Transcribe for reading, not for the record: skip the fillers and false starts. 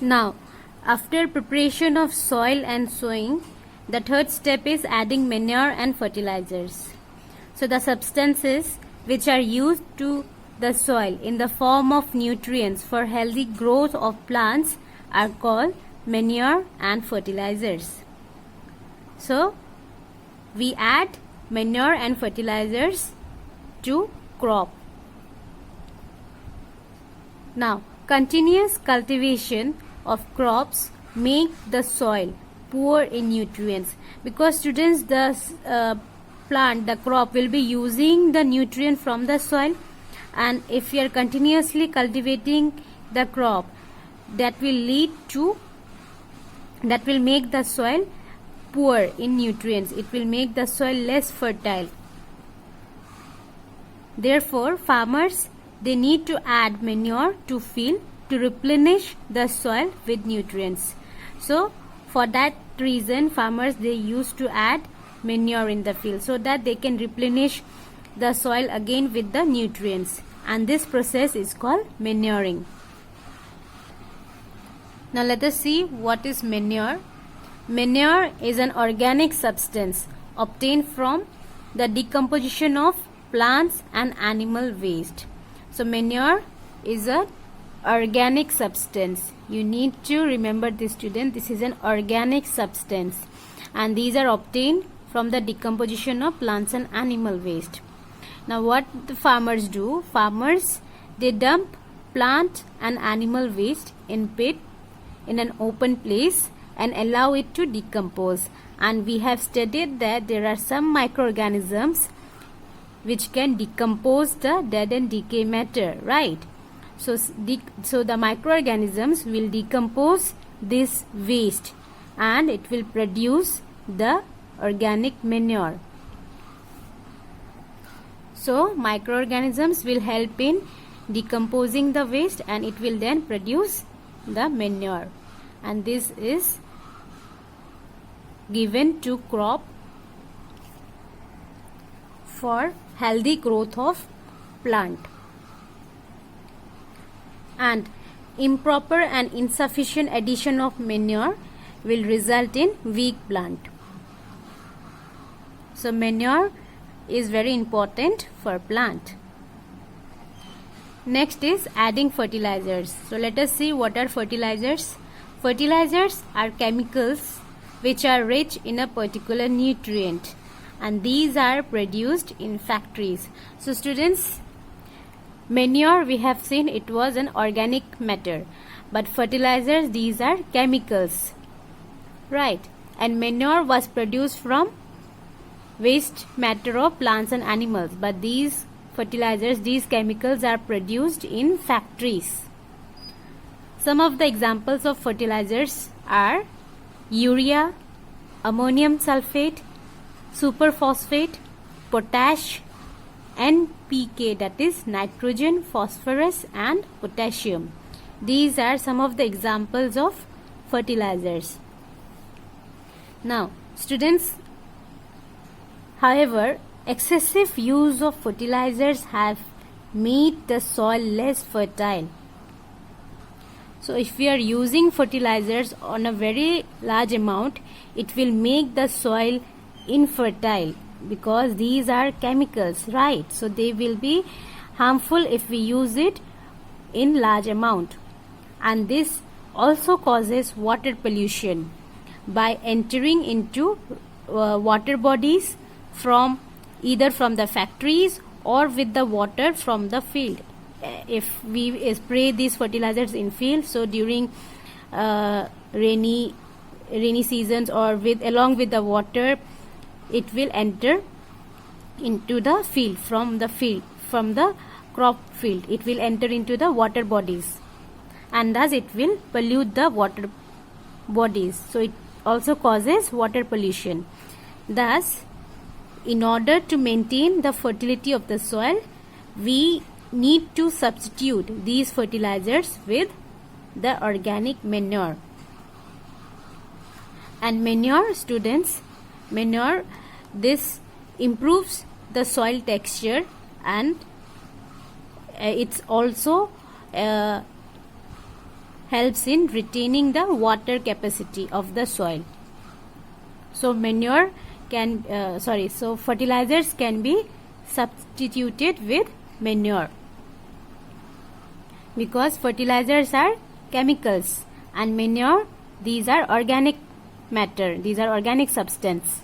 Now, after preparation of soil and sowing, the third step is adding manure and fertilizers. So the substances which are used to the soil in the form of nutrients for healthy growth of plants are called manure and fertilizers. So we add manure and fertilizers to crop. Now, continuous cultivation of crops make the soil poor in nutrients, because students, the crop will be using the nutrient from the soil, and if you are continuously cultivating the crop, that will make the soil poor in nutrients. It will make the soil less fertile. Therefore, farmers, they need to add manure to field to replenish the soil with nutrients. So for that reason, farmers, they used to add manure in the field so that they can replenish the soil again with the nutrients, and this process is called manuring. Now let us see what is manure. Manure is an organic substance obtained from the decomposition of plants and animal waste. So manure is an organic substance. You need to remember this, student. This is an organic substance, and these are obtained from the decomposition of plants and animal waste. Now what the farmers do? Farmers, they dump plant and animal waste in pit in an open place and allow it to decompose. And we have studied that there are some microorganisms which can decompose the dead and decay matter, right? So the microorganisms will decompose this waste and it will produce the organic manure. So microorganisms will help in decomposing the waste and it will then produce the manure, and this is given to crop for healthy growth of plant. And improper and insufficient addition of manure will result in weak plant. So manure is very important for plant. Next is adding fertilizers. So let us see what are fertilizers. Fertilizers are chemicals which are rich in a particular nutrient, and these are produced in factories. So students, manure, we have seen it was an organic matter, but fertilizers, these are chemicals, right? And manure was produced from waste matter of plants and animals, but these fertilizers, these chemicals are produced in factories. Some of the examples of fertilizers are urea, ammonium sulfate, superphosphate, potash, NPK, that is nitrogen, phosphorus and potassium. These are some of the examples of fertilizers. Now students, however, excessive use of fertilizers have made the soil less fertile. So if we are using fertilizers on a very large amount, it will make the soil infertile, because these are chemicals, right? So they will be harmful if we use it in large amount. And this also causes water pollution by entering into water bodies from either from the factories or with the water from the field. If we spray these fertilizers in field, so during rainy seasons or along with the water, it will enter into the field from the crop field. It will enter into the water bodies, and thus it will pollute the water bodies. So it also causes water pollution. Thus, in order to maintain the fertility of the soil, we need to substitute these fertilizers with the organic manure. And manure, students, manure, this improves the soil texture, and it's also helps in retaining the water capacity of the soil. So manure can so fertilizers can be substituted with manure, because fertilizers are chemicals and manure, these are organic matter, these are organic substance.